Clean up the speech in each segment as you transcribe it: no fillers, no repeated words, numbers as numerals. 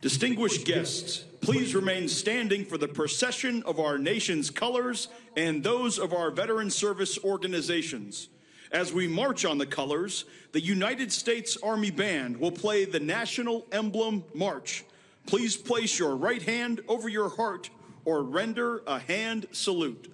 Distinguished guests, please remain standing for the procession of our nation's colors and those of our veteran service organizations. As we march on the colors, the United States Army Band will play the National Emblem March. Please place your right hand over your heart or render a hand salute.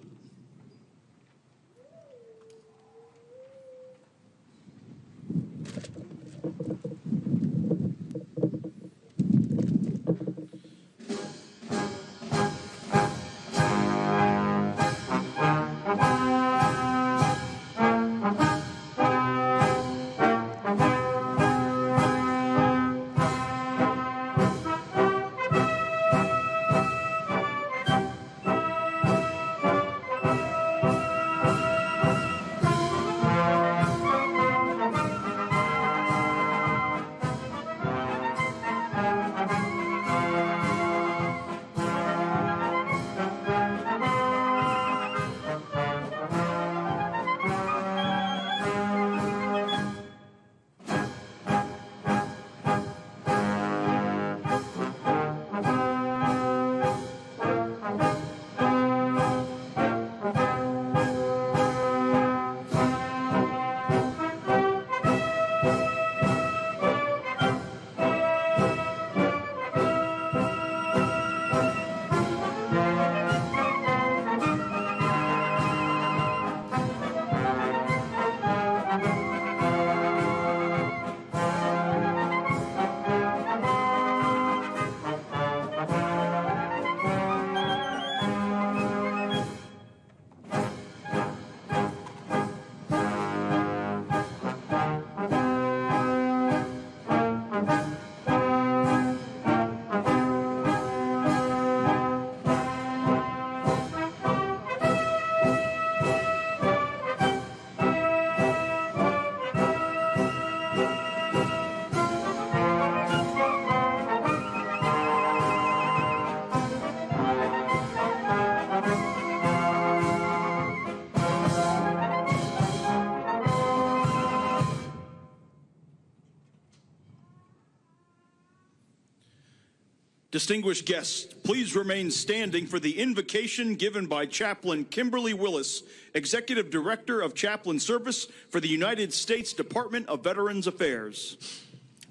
Distinguished guests, please remain standing for the invocation given by Chaplain Kimberly Willis, Executive Director of Chaplain Service for the United States Department of Veterans Affairs.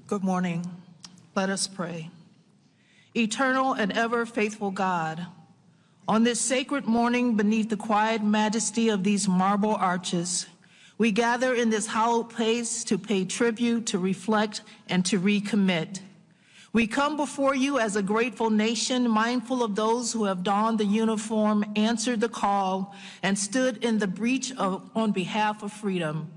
Good morning. Let us pray. Eternal and ever faithful God, on this sacred morning beneath the quiet majesty of these marble arches, we gather in this hallowed place to pay tribute, to reflect, and to recommit. We come before you as a grateful nation, mindful of those who have donned the uniform, answered the call, and stood in the breach on behalf of freedom.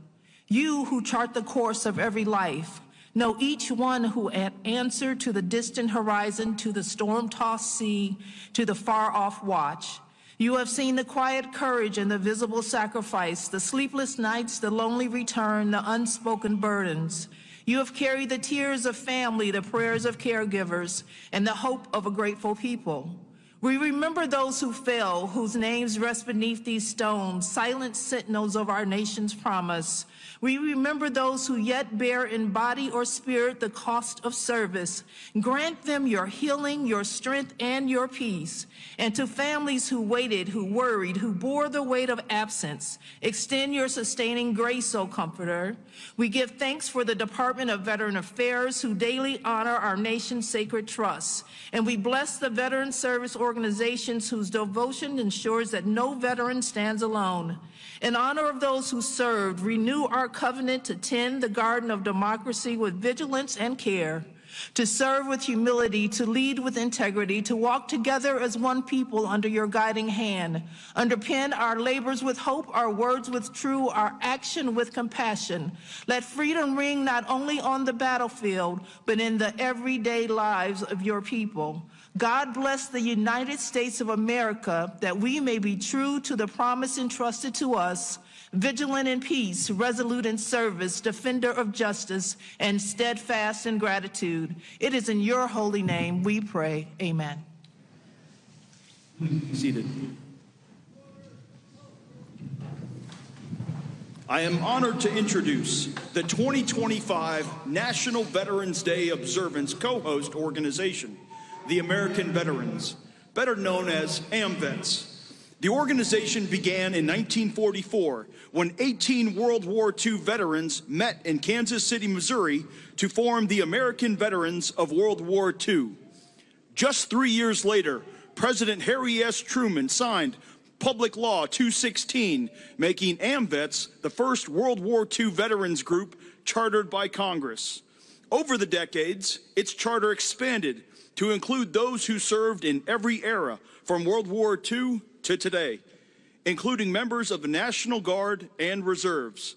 You who chart the course of every life, know each one who answered to the distant horizon, to the storm-tossed sea, to the far-off watch. You have seen the quiet courage and the visible sacrifice, the sleepless nights, the lonely return, the unspoken burdens. You have carried the tears of family, the prayers of caregivers, and the hope of a grateful people. We remember those who fell, whose names rest beneath these stones, silent sentinels of our nation's promise. We remember those who yet bear in body or spirit the cost of service. Grant them your healing, your strength, and your peace. And to families who waited, who worried, who bore the weight of absence, extend your sustaining grace, O Comforter. We give thanks for the Department of Veteran Affairs, who daily honor our nation's sacred trusts. And we bless the veteran service organizations whose devotion ensures that no veteran stands alone. In honor of those who served, renew our covenant to tend the garden of democracy with vigilance and care, to serve with humility, to lead with integrity, to walk together as one people under your guiding hand. Underpin our labors with hope, our words with truth, our action with compassion. Let freedom ring not only on the battlefield, but in the everyday lives of your people. God bless the United States of America, that we may be true to the promise entrusted to us, vigilant in peace, resolute in service, defender of justice, and steadfast in gratitude. It is in your holy name we pray. Amen. Seated. I am honored to introduce the 2025 National Veterans Day Observance co-host organization, the American Veterans, better known as AMVETS. The organization began in 1944 when 18 World War II veterans met in Kansas City, Missouri to form the American Veterans of World War II. Just 3 years later, President Harry S. Truman signed Public Law 216, making AMVETS the first World War II veterans group chartered by Congress. Over the decades, its charter expanded to include those who served in every era from World War II to today, including members of the National Guard and Reserves.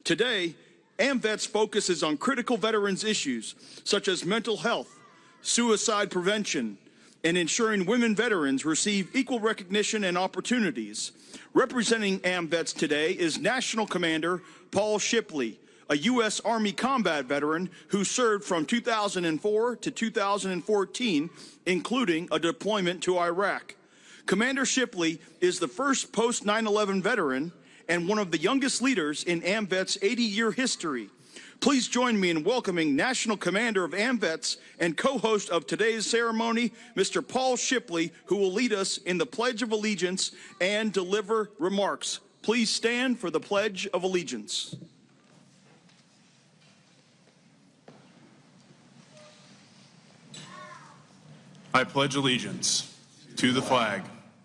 Today, AMVETS focuses on critical veterans issues such as mental health, suicide prevention, and ensuring women veterans receive equal recognition and opportunities. Representing AMVETS today is National Commander Paul Shipley, a U.S. Army combat veteran who served from 2004 to 2014, including a deployment to Iraq. Commander Shipley is the first post-9/11 veteran and one of the youngest leaders in AMVETS' 80-year history. Please join me in welcoming National Commander of AMVETS and co-host of today's ceremony, Mr. Paul Shipley, who will lead us in the Pledge of Allegiance and deliver remarks. Please stand for the Pledge of Allegiance. I pledge allegiance to the flag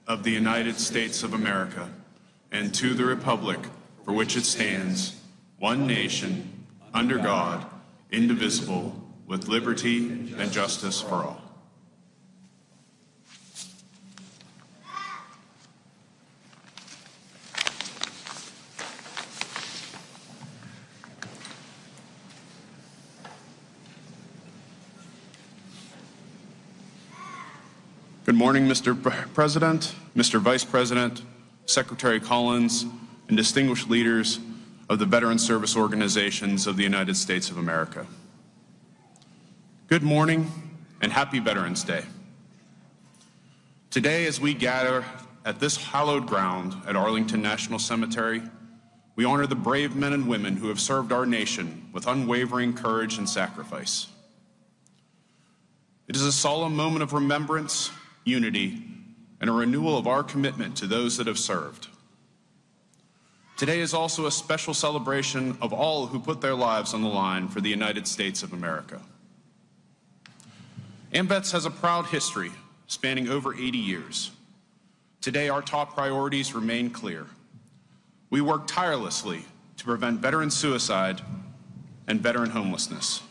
of the United States of America and to the republic for which it stands, one nation, under God, indivisible, with liberty and justice for all. Good morning, Mr. President, Mr. Vice President, Secretary Collins, and distinguished leaders of the veteran service organizations of the United States of America. Good morning and happy Veterans Day. Today, as we gather at this hallowed ground at Arlington National Cemetery, we honor the brave men and women who have served our nation with unwavering courage and sacrifice. It is a solemn moment of remembrance, unity, and a renewal of our commitment to those that have served. Today is also a special celebration of all who put their lives on the line for the United States of America. AMVETS has a proud history spanning over 80 years. Today, our top priorities remain clear. We work tirelessly to prevent veteran suicide and veteran homelessness,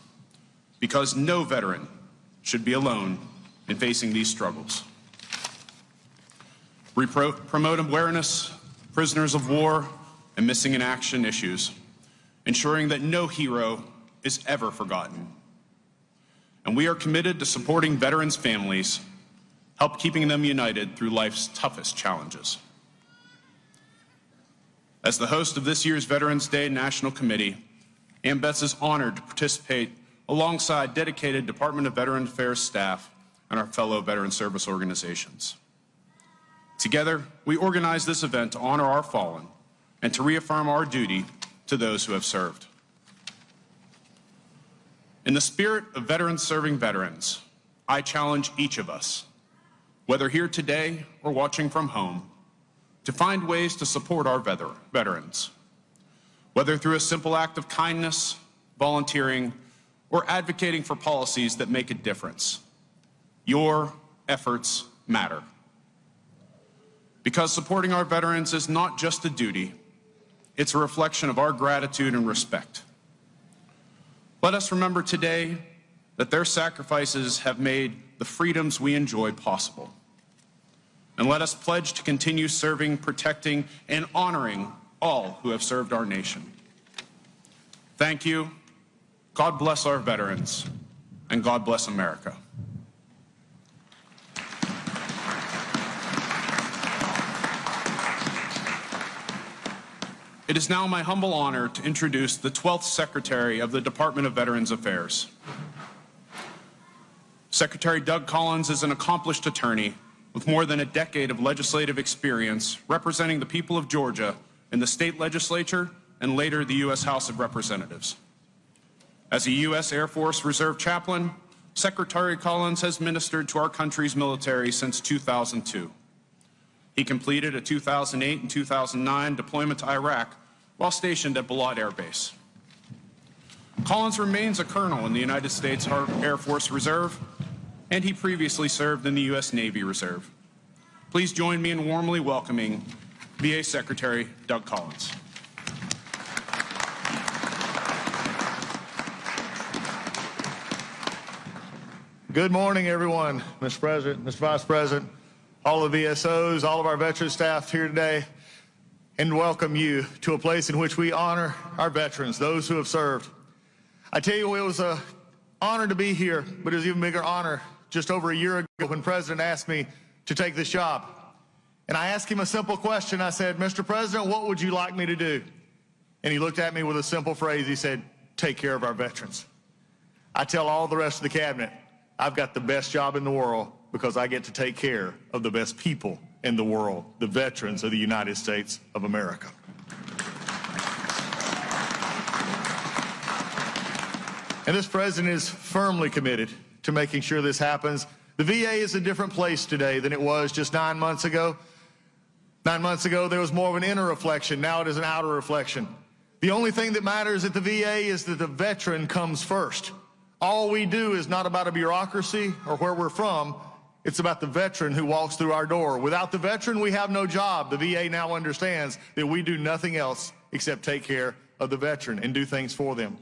because no veteran should be alone in facing these struggles. We promote awareness, prisoners of war, and missing in action issues, ensuring that no hero is ever forgotten. And we are committed to supporting veterans' families, help keeping them united through life's toughest challenges. As the host of this year's Veterans Day National Committee, AMVETS is honored to participate alongside dedicated Department of Veterans Affairs staff and our fellow veteran service organizations. Together, we organize this event to honor our fallen and to reaffirm our duty to those who have served. In the spirit of veterans serving veterans, I challenge each of us, whether here today or watching from home, to find ways to support our veterans, whether through a simple act of kindness, volunteering, or advocating for policies that make a difference. Your efforts matter. Because supporting our veterans is not just a duty, it's a reflection of our gratitude and respect. Let us remember today that their sacrifices have made the freedoms we enjoy possible. And let us pledge to continue serving, protecting, and honoring all who have served our nation. Thank you. God bless our veterans, and God bless America. It is now my humble honor to introduce the 12th Secretary of the Department of Veterans Affairs. Secretary Doug Collins is an accomplished attorney with more than a decade of legislative experience representing the people of Georgia in the state legislature and later the U.S. House of Representatives. As a U.S. Air Force Reserve chaplain, Secretary Collins has ministered to our country's military since 2002. He completed a 2008 and 2009 deployment to Iraq while stationed at Balad Air Base. Collins remains a colonel in the United States Air Force Reserve, and he previously served in the U.S. Navy Reserve. Please join me in warmly welcoming VA Secretary Doug Collins. Good morning, everyone. Mr. President, Mr. Vice President, all the VSOs, all of our veteran staff here today, and welcome you to a place in which we honor our veterans, those who have served. I tell you, it was an honor to be here, but it was an even bigger honor just over a year ago when President asked me to take this job. And I asked him a simple question. I said, Mr. President, what would you like me to do? And he looked at me with a simple phrase. He said, take care of our veterans. I tell all the rest of the cabinet, I've got the best job in the world because I get to take care of the best people in the world, the veterans of the United States of America. And this president is firmly committed to making sure this happens. The VA is a different place today than it was just 9 months ago. 9 months ago, there was more of an inner reflection. Now it is an outer reflection. The only thing that matters at the VA is that the veteran comes first. All we do is not about a bureaucracy or where we're from. It's about the veteran who walks through our door. Without the veteran, we have no job. The VA now understands that we do nothing else except take care of the veteran and do things for them.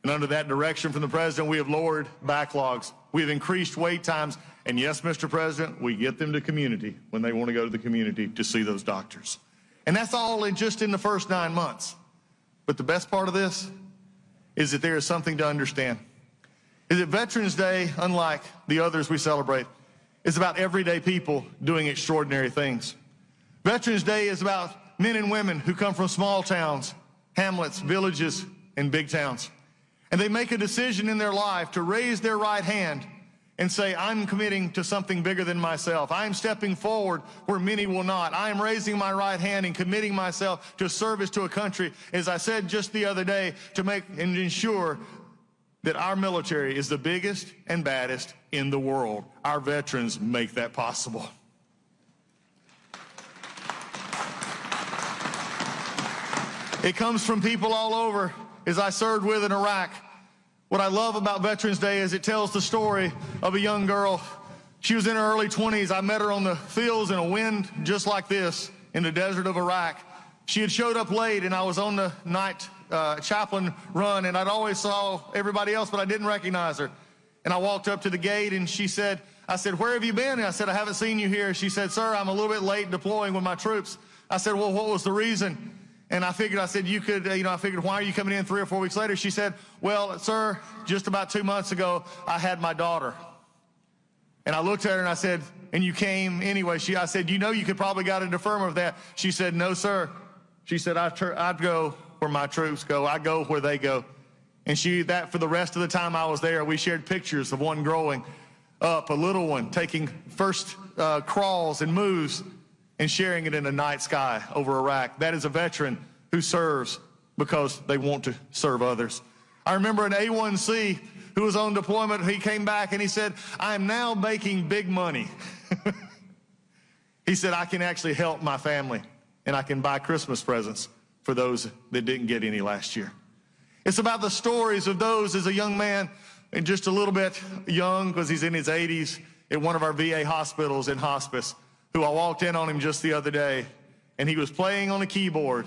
And under that direction from the president, we have lowered backlogs. We have increased wait times. And yes, Mr. President, we get them to community when they want to go to the community to see those doctors. And that's all just in the first 9 months. But the best part of this is that there is something to understand. Is that Veterans Day, unlike the others we celebrate, is about everyday people doing extraordinary things. Veterans Day is about men and women who come from small towns, hamlets, villages, and big towns. And they make a decision in their life to raise their right hand and say, I'm committing to something bigger than myself. I'm stepping forward where many will not. I am raising my right hand and committing myself to service to a country, as I said just the other day, to make and ensure that our military is the biggest and baddest in the world. Our veterans make that possible. It comes from people all over, as I served with in Iraq. What I love about Veterans Day is it tells the story of a young girl. She was in her early 20s. I met her on the fields in a wind just like this in the desert of Iraq. She had showed up late, and I was on the night chaplain run, and I'd always saw everybody else, but I didn't recognize her. And I walked up to the gate, and she said, I said, where have you been? And I said, I haven't seen you here. She said, sir, I'm a little bit late deploying with my troops. I said, well, what was the reason? And I figured, I said, you could, I figured, why are you coming in 3 or 4 weeks later? She said, well, sir, just about 2 months ago, I had my daughter. And I looked at her and I said, and you came anyway. I said, you know, you could probably got a deferment of that. She said, no, sir. She said, I'd go where my troops go. I go where they go. And that for the rest of the time I was there, we shared pictures of one growing up, a little one taking first crawls and moves and sharing it in the night sky over Iraq. That is a veteran who serves because they want to serve others. I remember an A1C who was on deployment. He came back and he said, I am now making big money. He said, I can actually help my family and I can buy Christmas presents for those that didn't get any last year. It's about the stories of those as a young man, and just a little bit young because he's in his 80s, at one of our VA hospitals in hospice, who I walked in on him just the other day, and he was playing on a keyboard,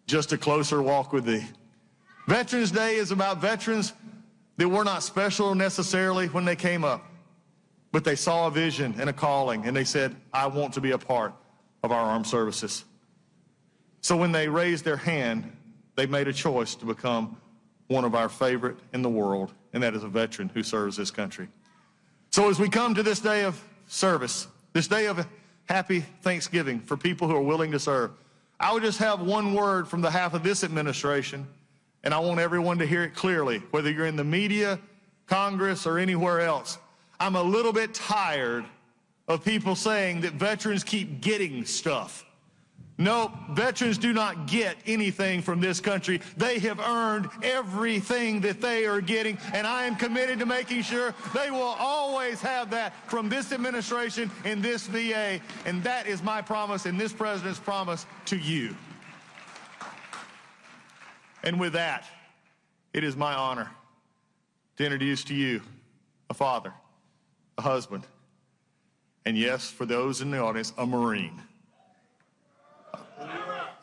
Just a Closer Walk with Thee. Veterans Day is about veterans that were not special necessarily when they came up, but they saw a vision and a calling, and they said, I want to be a part of our armed services. So when they raised their hand, they made a choice to become one of our favorite in the world, and that is a veteran who serves this country. So as we come to this day of service, this day of happy Thanksgiving for people who are willing to serve, I would just have one word from the half of this administration, and I want everyone to hear it clearly, whether you're in the media, Congress, or anywhere else. I'm a little bit tired of people saying that veterans keep getting stuff. No, veterans do not get anything from this country. They have earned everything that they are getting, and I am committed to making sure they will always have that from this administration and this VA, and that is my promise and this president's promise to you. And with that, it is my honor to introduce to you a father, a husband, and yes, for those in the audience, a Marine.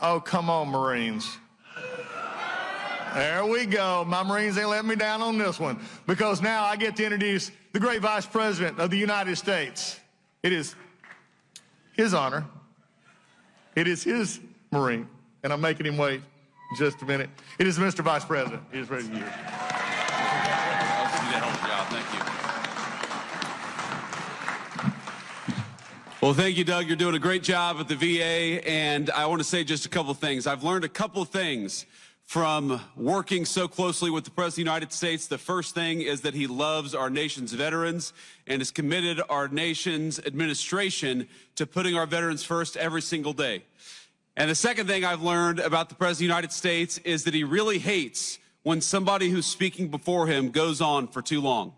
Oh, come on, Marines. There we go. My Marines ain't let me down on this one, because now I get to introduce the great Vice President of the United States. It is his honor. It is his Marine, and I'm making him wait just a minute. It is Mr. Vice President. He is ready to use. Well, thank you, Doug. You're doing a great job at the VA, and I want to say just a couple of things. I've learned a couple of things from working so closely with the President of the United States. The first thing is that he loves our nation's veterans and has committed our nation's administration to putting our veterans first every single day. And the second thing I've learned about the President of the United States is that he really hates when somebody who's speaking before him goes on for too long.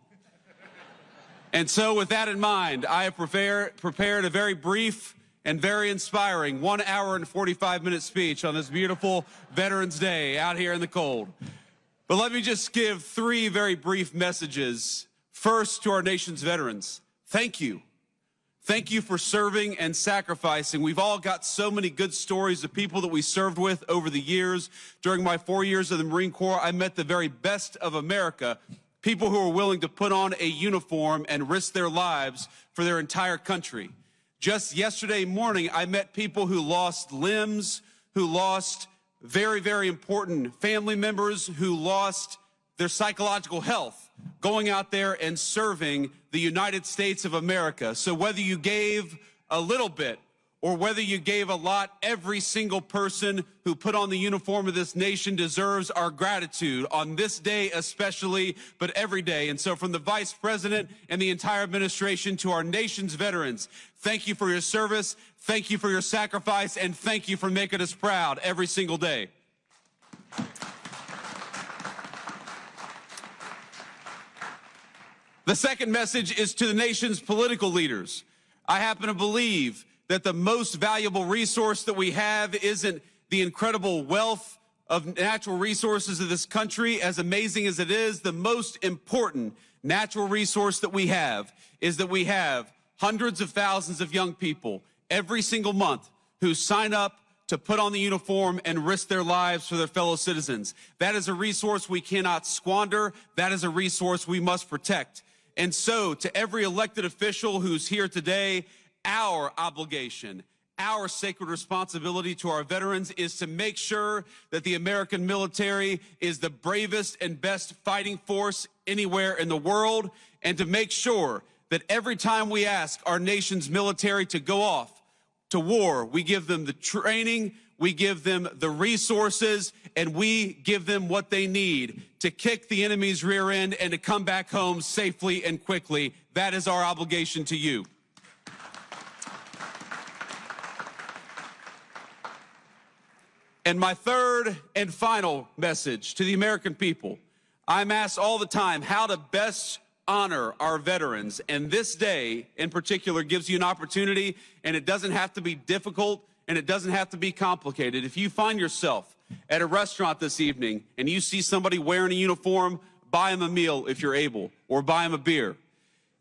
And so with that in mind, I have prepared a very brief and very inspiring 1 hour and 45-minute speech on this beautiful Veterans Day out here in the cold. But let me just give 3 very brief messages. First, to our nation's veterans, thank you. Thank you for serving and sacrificing. We've all got so many good stories of people that we served with over the years. During my 4 years of the Marine Corps, I met the very best of America. People who are willing to put on a uniform and risk their lives for their entire country. Just yesterday morning, I met people who lost limbs, who lost very, very important family members, who lost their psychological health, going out there and serving the United States of America. So whether you gave a little bit or whether you gave a lot, every single person who put on the uniform of this nation deserves our gratitude on this day especially, but every day. And so from the Vice President and the entire administration to our nation's veterans, thank you for your service, thank you for your sacrifice, and thank you for making us proud every single day. The second message is to the nation's political leaders. I happen to believe that the most valuable resource that we have isn't the incredible wealth of natural resources of this country, as amazing as it is. The most important natural resource that we have is that we have hundreds of thousands of young people every single month who sign up to put on the uniform and risk their lives for their fellow citizens. That is a resource we cannot squander. That is a resource we must protect. And so to every elected official who's here today, our obligation, our sacred responsibility to our veterans is to make sure that the American military is the bravest and best fighting force anywhere in the world, and to make sure that every time we ask our nation's military to go off to war, we give them the training, we give them the resources, and we give them what they need to kick the enemy's rear end and to come back home safely and quickly. That is our obligation to you. And my third and final message to the American people, I'm asked all the time how to best honor our veterans. And this day in particular gives you an opportunity, and it doesn't have to be difficult and it doesn't have to be complicated. If you find yourself at a restaurant this evening and you see somebody wearing a uniform, buy them a meal if you're able, or buy them a beer.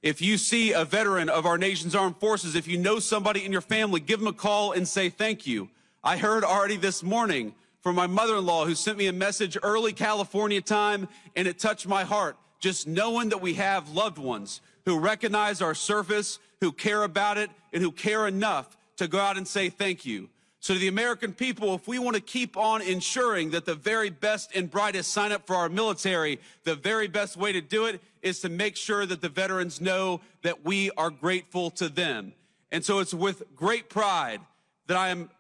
If you see a veteran of our nation's armed forces, if you know somebody in your family, give them a call and say thank you. I heard already this morning from my mother-in-law who sent me a message early California time, and it touched my heart. Just knowing that we have loved ones who recognize our service, who care about it, and who care enough to go out and say thank you. So to the American people, if we want to keep on ensuring that the very best and brightest sign up for our military, the very best way to do it is to make sure that the veterans know that we are grateful to them. And so it's with great pride that I am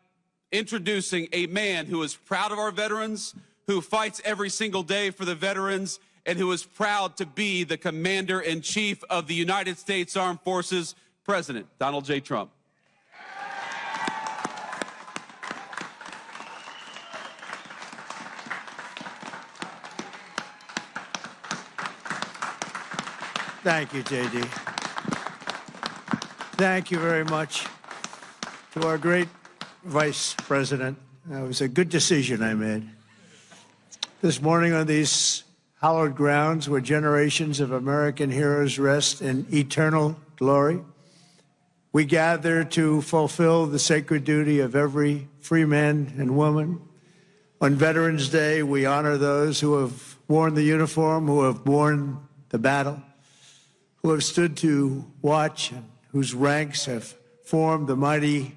introducing a man who is proud of our veterans, who fights every single day for the veterans, and who is proud to be the Commander-in-Chief of the United States Armed Forces, President Donald J. Trump. Thank you, J.D. Thank you very much to our great Vice President. It was a good decision I made. This morning on these hallowed grounds where generations of American heroes rest in eternal glory, we gather to fulfill the sacred duty of every free man and woman. On Veterans Day, we honor those who have worn the uniform, who have borne the battle, who have stood to watch, and whose ranks have formed the mighty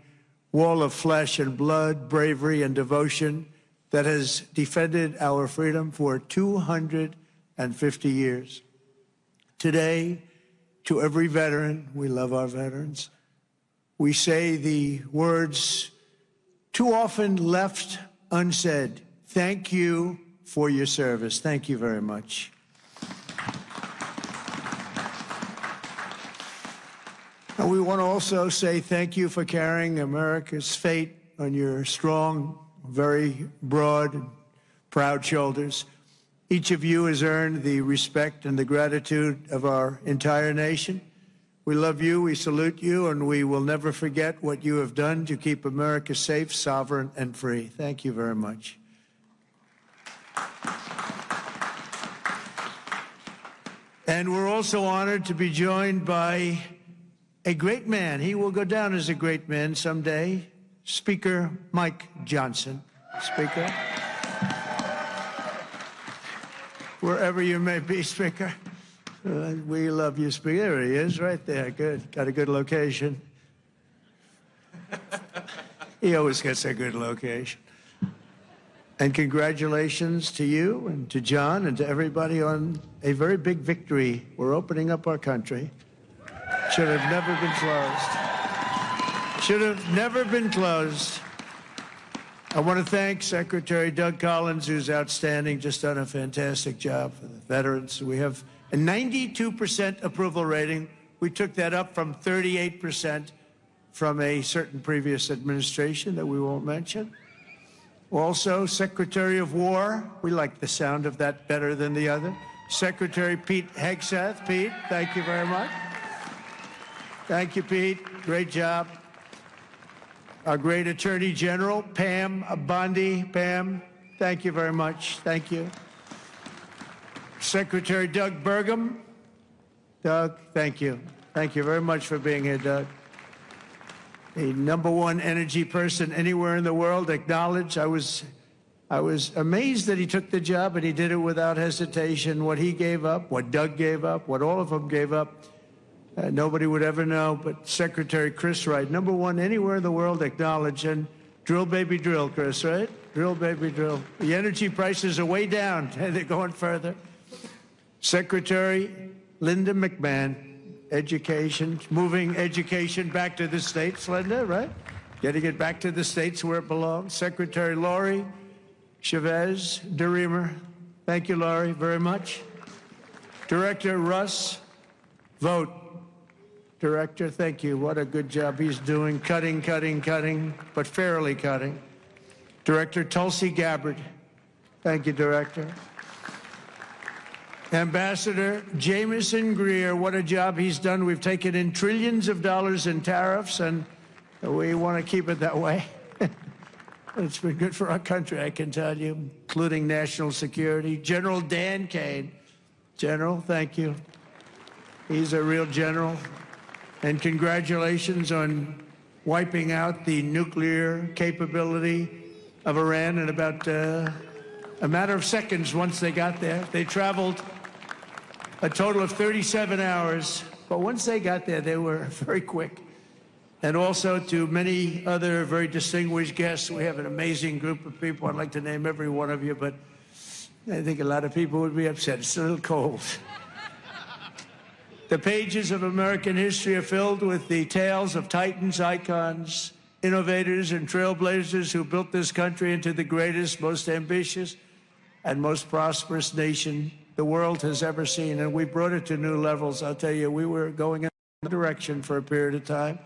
wall of flesh and blood, bravery and devotion that has defended our freedom for 250 years. Today, to every veteran, we love our veterans, we say the words too often left unsaid. Thank you for your service. Thank you very much. And we want to also say thank you for carrying America's fate on your strong, very broad, and proud shoulders. Each of you has earned the respect and the gratitude of our entire nation. We love you, we salute you, and we will never forget what you have done to keep America safe, sovereign, and free. Thank you very much. And we're also honored to be joined by a great man. He will go down as a great man someday. Speaker Mike Johnson. Speaker. Wherever you may be, Speaker. We love you, Speaker. There he is, right there. Good. Got a good location. He always gets a good location. And congratulations to you and to John and to everybody on a very big victory. We're opening up our country. Should have never been closed. Should have never been closed. I want to thank Secretary Doug Collins, who's outstanding, just done a fantastic job for the veterans. We have a 92% approval rating. We took that up from 38% from a certain previous administration that we won't mention. Also, Secretary of War, we like the sound of that better than the other. Secretary Pete Hegseth. Pete, thank you very much. Thank you, Pete. Great job. Our great Attorney General, Pam Bondi. Pam, thank you very much. Thank you. Secretary Doug Burgum. Doug, thank you. Thank you very much for being here, Doug. The #1 energy person anywhere in the world, acknowledged. I was amazed that he took the job, and he did it without hesitation. What he gave up, what Doug gave up, what all of them gave up, nobody would ever know, but Secretary Chris Wright, #1 anywhere in the world, acknowledged. And drill, baby, drill, Chris, right? Drill, baby, drill. The energy prices are way down, and they're going further. Secretary Linda McMahon, education, moving education back to the states, Linda, right? Getting it back to the states where it belongs. Secretary Lori Chavez DeRemer, thank you, Lori, very much. Director Russ Vogt, Director, thank you. What a good job he's doing, cutting, but fairly cutting. Director Tulsi Gabbard, thank you, Director. Ambassador Jamieson Greer, what a job he's done. We've taken in trillions of dollars in tariffs, and we want to keep it that way. It's been good for our country, I can tell you, including national security. General Dan Kane. General, thank you. He's a real general. And congratulations on wiping out the nuclear capability of Iran in about a matter of seconds once they got there. They traveled a total of 37 hours, but once they got there, they were very quick. And also to many other very distinguished guests. We have an amazing group of people. I'd like to name every one of you, but I think a lot of people would be upset. It's a little cold. The pages of American history are filled with the tales of titans, icons, innovators, and trailblazers who built this country into the greatest, most ambitious, and most prosperous nation the world has ever seen. And we brought it to new levels. I'll tell you, we were going in a direction for a period of time,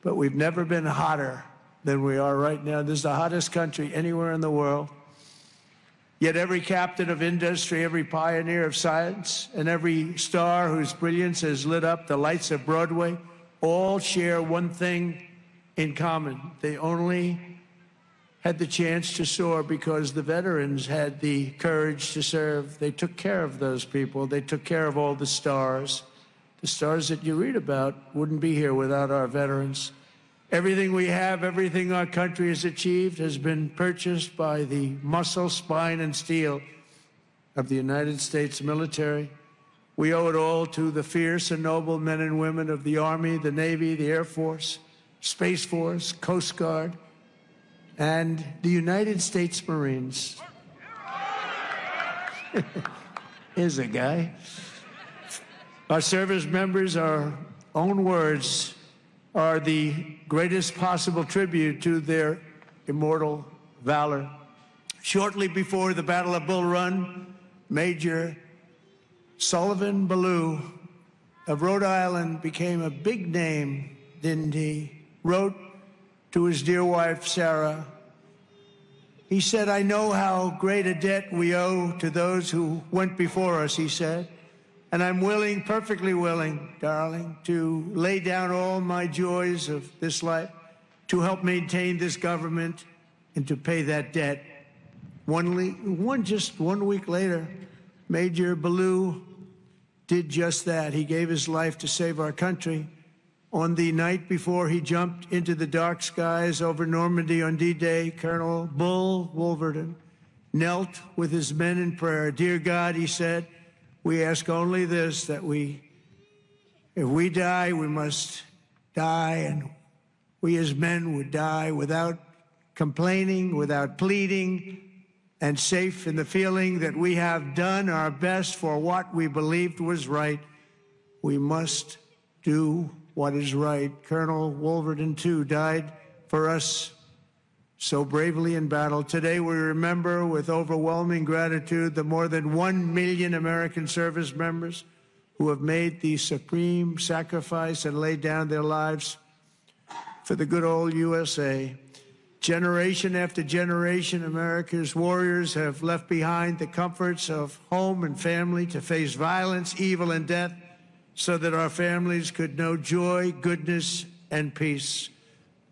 but we've never been hotter than we are right now. This is the hottest country anywhere in the world. Yet every captain of industry, every pioneer of science, and every star whose brilliance has lit up the lights of Broadway all share one thing in common. They only had the chance to soar because the veterans had the courage to serve. They took care of those people. They took care of all the stars. The stars that you read about wouldn't be here without our veterans. Everything we have, everything our country has achieved has been purchased by the muscle, spine, and steel of the United States military. We owe it all to the fierce and noble men and women of the Army, the Navy, the Air Force, Space Force, Coast Guard, and the United States Marines. Here's a guy. Our service members, our own words, are the greatest possible tribute to their immortal valor. Shortly before the Battle of Bull Run, Major Sullivan Ballou of Rhode Island became a big name, didn't he? Wrote to his dear wife, Sarah. He said, "I know how great a debt we owe to those who went before us," he said. "And I'm willing, perfectly willing, darling, to lay down all my joys of this life to help maintain this government and to pay that debt." Just 1 week later, Major Ballou did just that. He gave his life to save our country. On the night before he jumped into the dark skies over Normandy on D-Day, Colonel Bull Wolverton knelt with his men in prayer. "Dear God," he said, "we ask only this, that if we die, we must die, and we as men would die without complaining, without pleading, and safe in the feeling that we have done our best for what we believed was right. We must do what is right." Colonel Wolverton, too, died for us so bravely in battle. Today, we remember with overwhelming gratitude the more than 1 million American service members who have made the supreme sacrifice and laid down their lives for the good old USA. Generation after generation, America's warriors have left behind the comforts of home and family to face violence, evil, and death so that our families could know joy, goodness, and peace.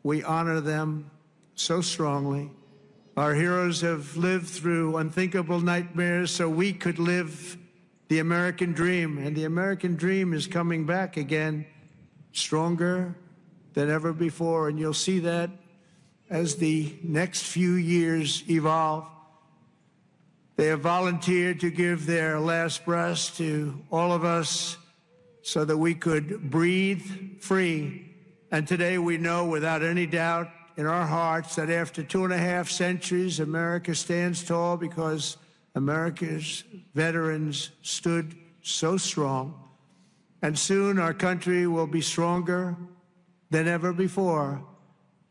We honor them so strongly. Our heroes have lived through unthinkable nightmares so we could live the American dream. And the American dream is coming back again, stronger than ever before. And you'll see that as the next few years evolve. They have volunteered to give their last breaths to all of us so that we could breathe free. And today we know without any doubt in our hearts that after 2.5 centuries, America stands tall because America's veterans stood so strong. And soon our country will be stronger than ever before.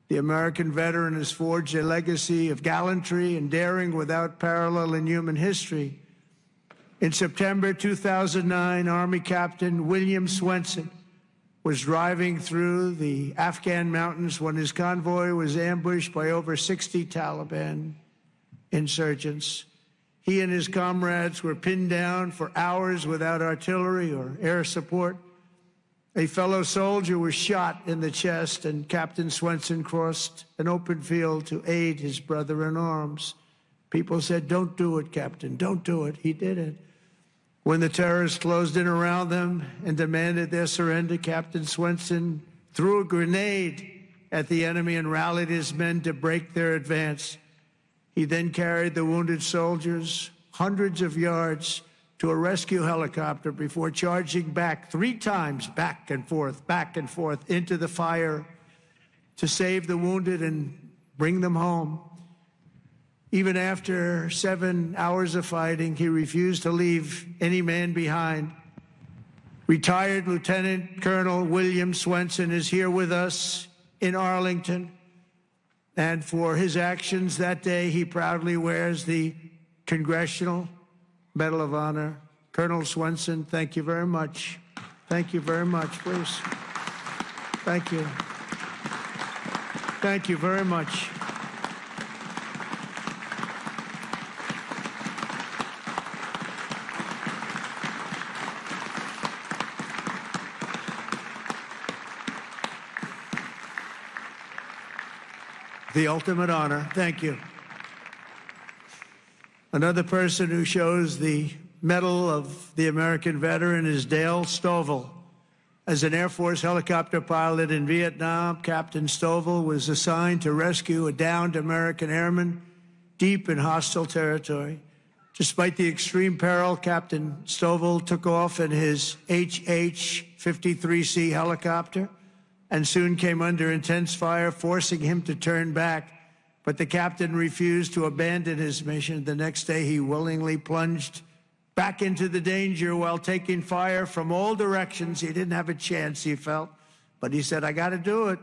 The American veteran has forged a legacy of gallantry and daring without parallel in human history. In September 2009, Army Captain William Swenson was driving through the Afghan mountains when his convoy was ambushed by over 60 Taliban insurgents. He and his comrades were pinned down for hours without artillery or air support. A fellow soldier was shot in the chest, and Captain Swenson crossed an open field to aid his brother in arms. People said, "Don't do it, Captain, don't do it." He did it. When the terrorists closed in around them and demanded their surrender, Captain Swenson threw a grenade at the enemy and rallied his men to break their advance. He then carried the wounded soldiers hundreds of yards to a rescue helicopter before charging back 3 times, back and forth, into the fire to save the wounded and bring them home. Even after 7 hours of fighting, he refused to leave any man behind. Retired Lieutenant Colonel William Swenson is here with us in Arlington. And for his actions that day, he proudly wears the Congressional Medal of Honor. Colonel Swenson, thank you very much. Thank you very much, please. Thank you. Thank you very much. The ultimate honor. Thank you. Another person who shows the Medal of the American Veteran is Dale Stovall. As an Air Force helicopter pilot in Vietnam, Captain Stovall was assigned to rescue a downed American airman deep in hostile territory. Despite the extreme peril, Captain Stovall took off in his HH-53C helicopter and soon came under intense fire, forcing him to turn back. But the captain refused to abandon his mission. The next day, he willingly plunged back into the danger while taking fire from all directions. He didn't have a chance, he felt, but he said, "I got to do it."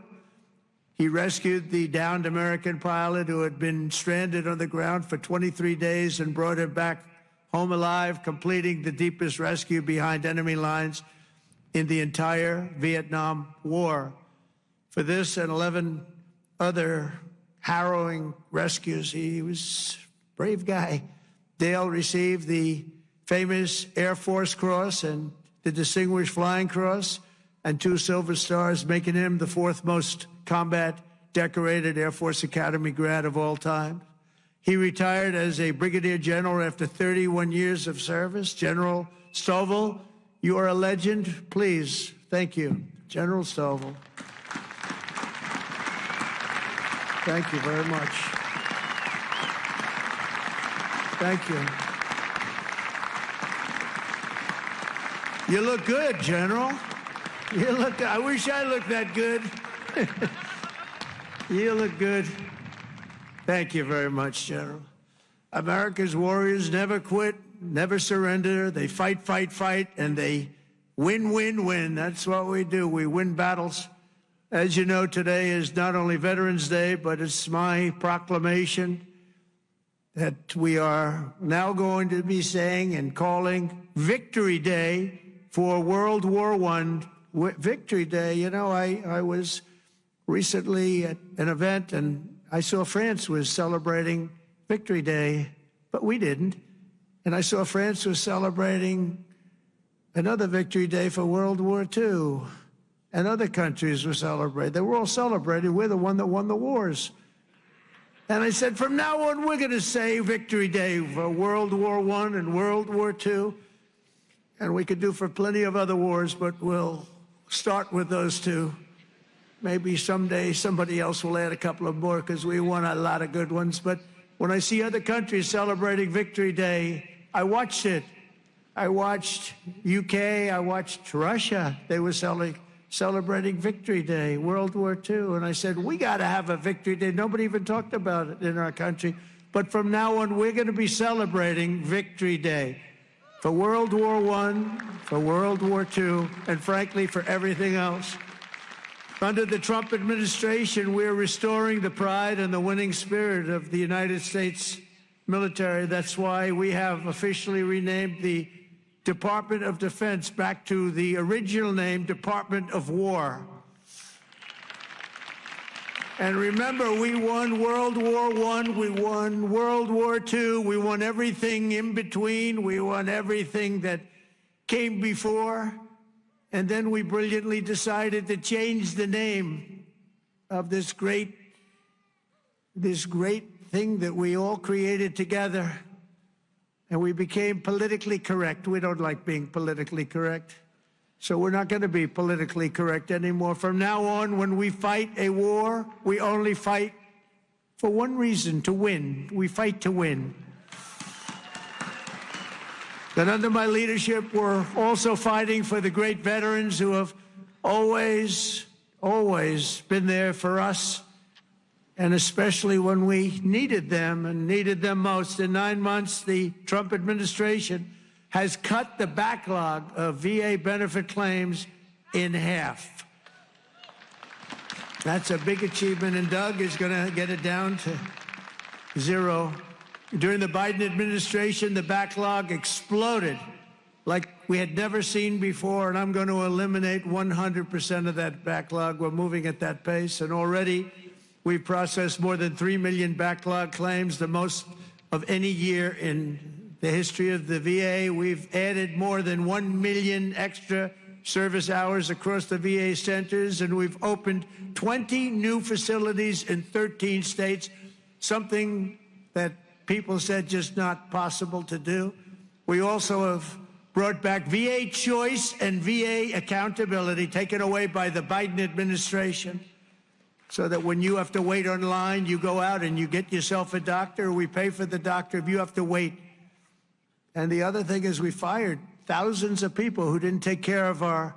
He rescued the downed American pilot who had been stranded on the ground for 23 days and brought him back home alive, completing the deepest rescue behind enemy lines in the entire Vietnam War. For this and 11 other harrowing rescues, he was a brave guy. Dale received the famous Air Force Cross and the Distinguished Flying Cross and 2 Silver Stars, making him the 4th most combat decorated Air Force Academy grad of all time. He retired as a brigadier general after 31 years of service. General Stovall, you are a legend. Please, thank you. General Stovall. Thank you very much. Thank you. You look good, General. You look, I wish I looked that good. You look good. Thank you very much, General. America's warriors never quit, never surrender. They fight, fight, fight, and they win, win, win. That's what we do. We win battles. As you know, today is not only Veterans Day, but it's my proclamation that we are now going to be saying and calling Victory Day for World War I. Victory Day. You know, I was recently at an event and I saw France was celebrating Victory Day, but we didn't. And I saw France was celebrating another Victory Day for World War II. And other countries were celebrating. They were all celebrating. We're the one that won the wars. And I said, from now on, we're going to say Victory Day for World War I and World War II. And we could do for plenty of other wars, but we'll start with those 2. Maybe someday somebody else will add a couple of more because we won a lot of good ones. But when I see other countries celebrating Victory Day, I watched it. I watched UK. I watched Russia. They were celebrating Victory Day, World War II. And I said, we got to have a Victory Day. Nobody even talked about it in our country. But from now on, we're going to be celebrating Victory Day for World War I, for World War II, and frankly, for everything else. Under the Trump administration, we're restoring the pride and the winning spirit of the United States military. That's why we have officially renamed the Department of Defense back to the original name, Department of War. And remember, we won World War I, we won World War II, we won everything in between, we won everything that came before, and then we brilliantly decided to change the name of this great thing that we all created together, and we became politically correct. We don't like being politically correct. So we're not going to be politically correct anymore. From now on, when we fight a war, we only fight for one reason, to win. We fight to win. Then under my leadership, we're also fighting for the great veterans who have always been there for us, and especially when we needed them and needed them most. In 9 months, the Trump administration has cut the backlog of VA benefit claims in half. That's a big achievement, and Doug is going to get it down to 0. During the Biden administration, the backlog exploded like we had never seen before, and I'm going to eliminate 100% of that backlog. We're moving at that pace, and already we've processed more than 3 million backlog claims, the most of any year in the history of the VA. We've added more than 1 million extra service hours across the VA centers, and we've opened 20 new facilities in 13 states, something that people said just not possible to do. We also have brought back VA choice and VA accountability, taken away by the Biden administration, so that when you have to wait online, you go out and you get yourself a doctor. We pay for the doctor if you have to wait. And the other thing is we fired thousands of people who didn't take care of our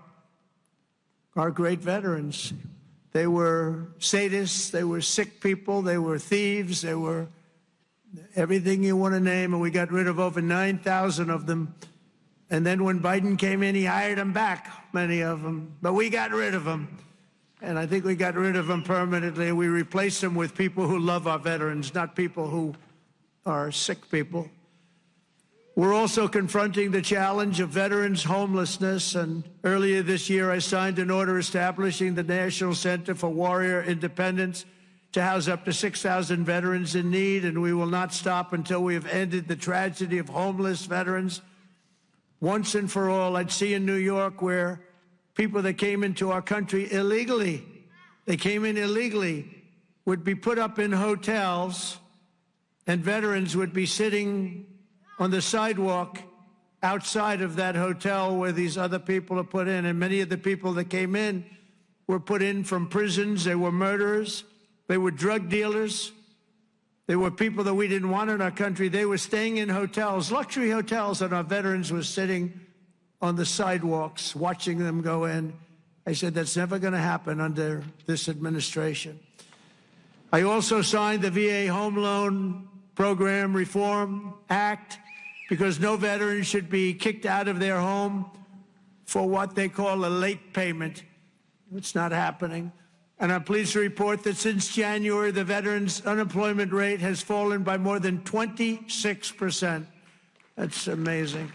great veterans. They were sadists, they were sick people, they were thieves, they were everything you want to name, and we got rid of over 9,000 of them. And then when Biden came in, he hired them back, many of them. But we got rid of them. And I think we got rid of them permanently. We replaced them with people who love our veterans, not people who are sick people. We're also confronting the challenge of veterans' homelessness, and earlier this year I signed an order establishing the National Center for Warrior Independence to house up to 6,000 veterans in need, and we will not stop until we have ended the tragedy of homeless veterans once and for all. I'd see in New York where people that came into our country illegally, would be put up in hotels, and veterans would be sitting on the sidewalk outside of that hotel where these other people are put in. And many of the people that came in were put in from prisons. They were murderers. They were drug dealers. They were people that we didn't want in our country. They were staying in hotels, luxury hotels, and our veterans were sitting on the sidewalks watching them go in. I said, that's never going to happen under this administration. I also signed the VA Home Loan Program Reform Act, because no veteran should be kicked out of their home for what they call a late payment. It's not happening. And I'm pleased to report that since January, the veterans' unemployment rate has fallen by more than 26%. That's amazing.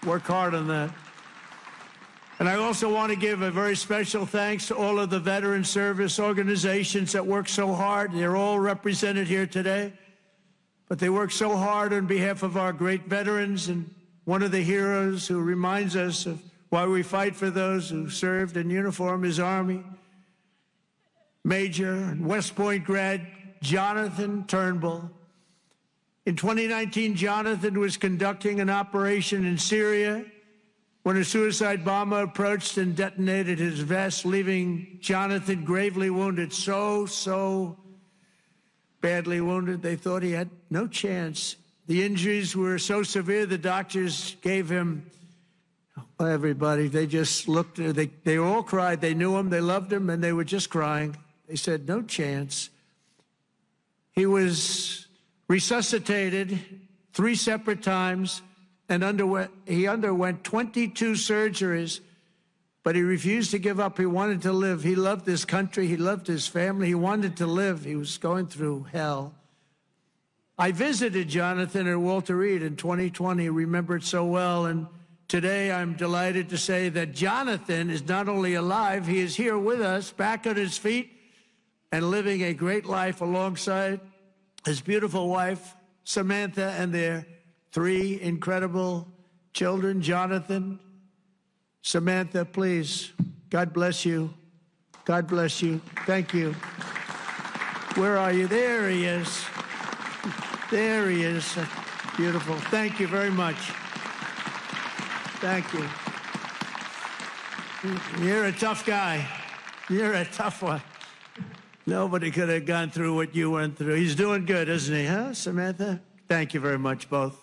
Work hard on that. And I also want to give a very special thanks to all of the veteran service organizations that work so hard. They're all represented here today. But they work so hard on behalf of our great veterans, and one of the heroes who reminds us of why we fight for those who served in uniform is Army Major and West Point grad Jonathan Turnbull. In 2019, Jonathan was conducting an operation in Syria when a suicide bomber approached and detonated his vest, leaving Jonathan gravely wounded, so badly wounded, they thought he had no chance. The injuries were so severe, the doctors gave him, everybody, they just looked, they all cried. They knew him, they loved him, and they were just crying. They said, no chance. He was resuscitated 3 separate times, and he underwent 22 surgeries, but he refused to give up. He wanted to live. He loved his country. He loved his family. He wanted to live. He was going through hell. I visited Jonathan at Walter Reed in 2020, remembered so well, and today I'm delighted to say that Jonathan is not only alive, he is here with us, back on his feet, and living a great life alongside his beautiful wife, Samantha, and their 3 incredible children. Jonathan, Samantha, please, God bless you. God bless you. Thank you. Where are you? There he is. There he is. Beautiful. Thank you very much. Thank you. You're a tough guy. You're a tough one. Nobody could have gone through what you went through. He's doing good, isn't he, huh, Samantha? Thank you very much, both.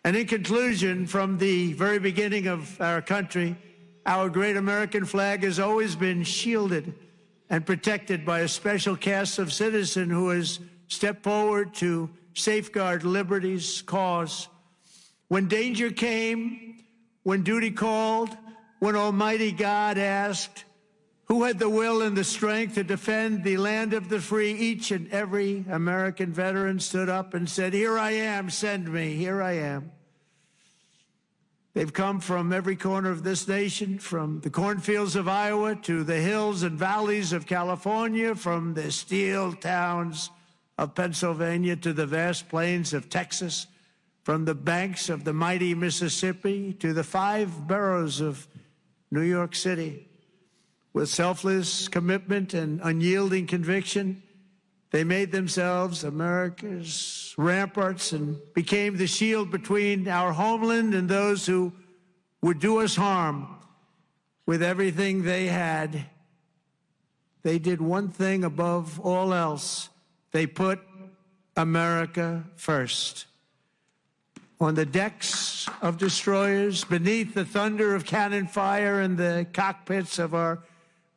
And in conclusion, from the very beginning of our country, our great American flag has always been shielded and protected by a special cast of citizens who has stepped forward to safeguard liberty's cause. When danger came, when duty called, when Almighty God asked, who had the will and the strength to defend the land of the free, each and every American veteran stood up and said, "Here I am, send me, here I am." They've come from every corner of this nation, from the cornfields of Iowa to the hills and valleys of California, from the steel towns of Pennsylvania to the vast plains of Texas, from the banks of the mighty Mississippi to the 5 boroughs of New York City. With selfless commitment and unyielding conviction, they made themselves America's ramparts and became the shield between our homeland and those who would do us harm. With everything they had, they did one thing above all else. They put America first. On the decks of destroyers, beneath the thunder of cannon fire, in the cockpits of our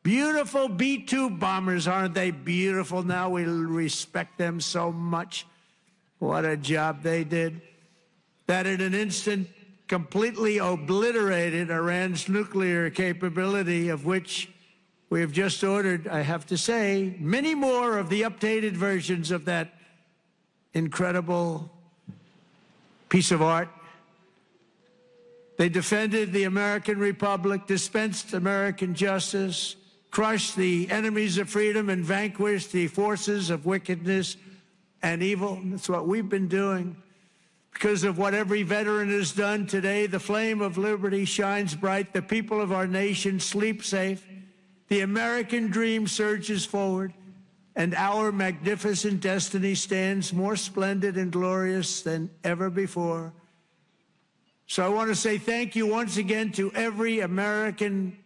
beautiful B-2 bombers. Aren't they beautiful now? We respect them so much. What a job they did. That in an instant completely obliterated Iran's nuclear capability, of which we have just ordered, I have to say, many more of the updated versions of that incredible piece of art. They defended the American Republic, dispensed American justice, crushed the enemies of freedom, and vanquished the forces of wickedness and evil. That's what we've been doing. Because of what every veteran has done today, the flame of liberty shines bright. The people of our nation sleep safe. The American dream surges forward, and our magnificent destiny stands more splendid and glorious than ever before. So I want to say thank you once again to every American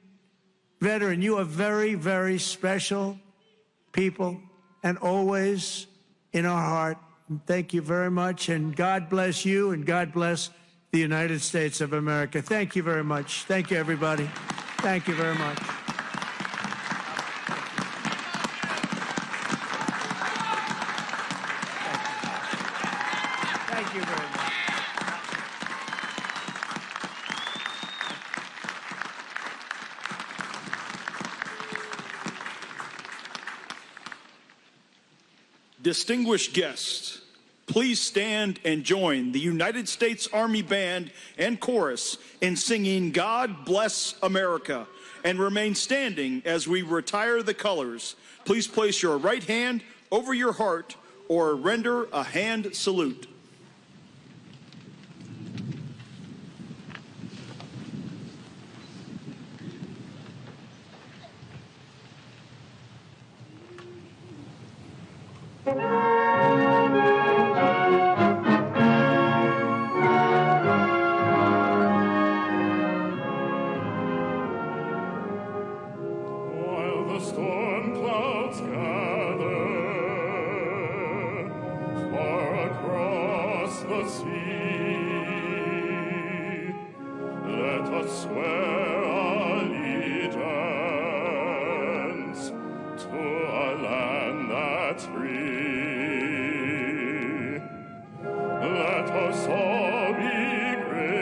veteran. You are very, very special people, and always in our heart. And thank you very much, and God bless you, and God bless the United States of America. Thank you very much. Thank you, everybody. Thank you very much. Thank you very much. Distinguished guests, please stand and join the United States Army Band and Chorus in singing "God Bless America," and remain standing as we retire the colors. Please place your right hand over your heart or render a hand salute. While the storm clouds gather far across the sea, let us swear allegiance to a land that's free. Let us all be great.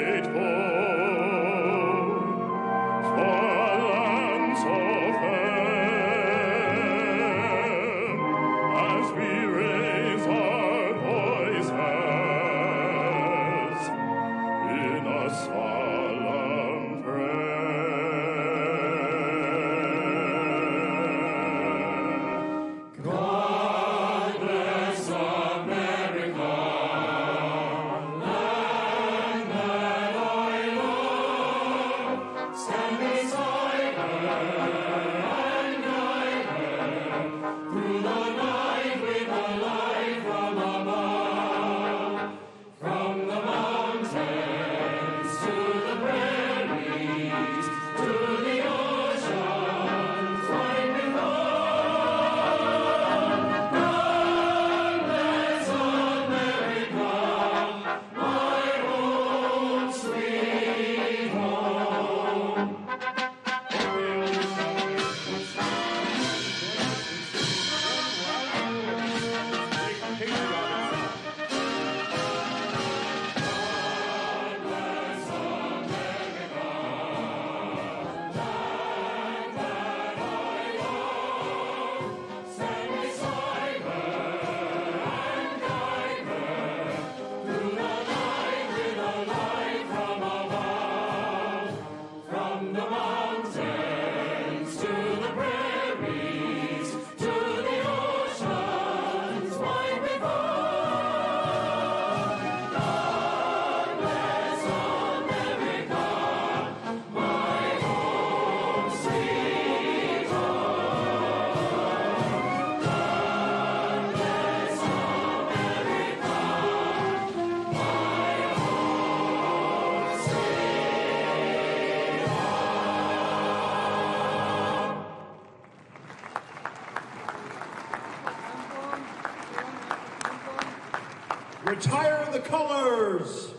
Retire the colors.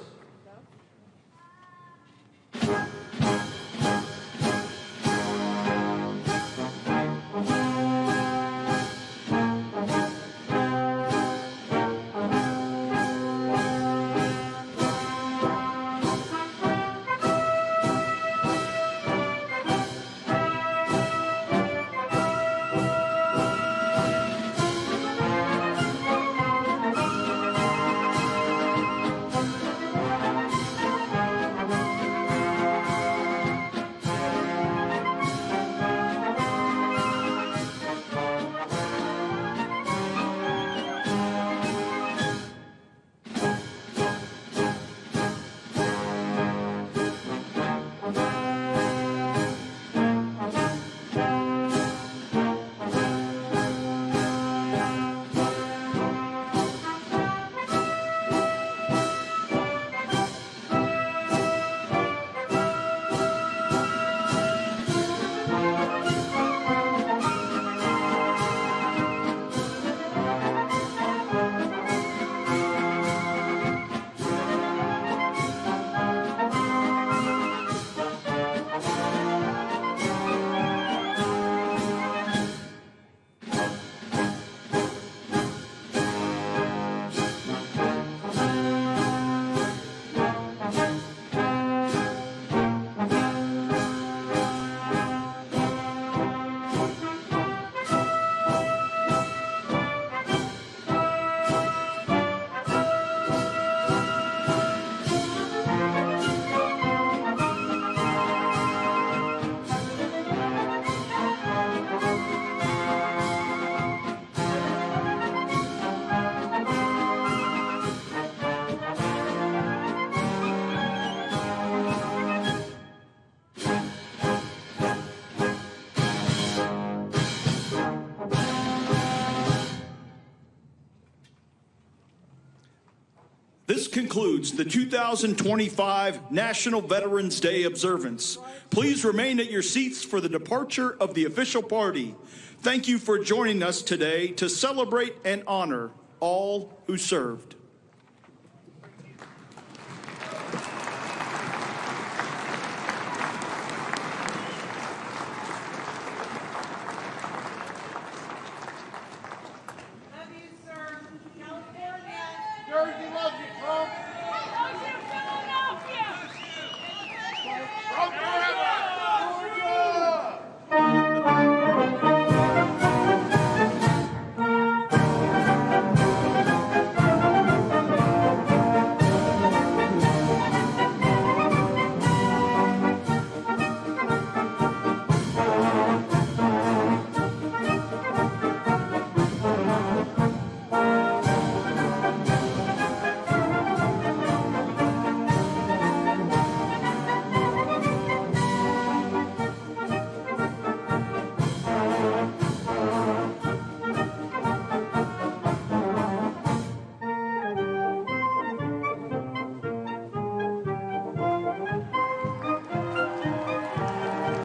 This concludes the 2025 National Veterans Day observance. Please remain at your seats for the departure of the official party. Thank you for joining us today to celebrate and honor all who served.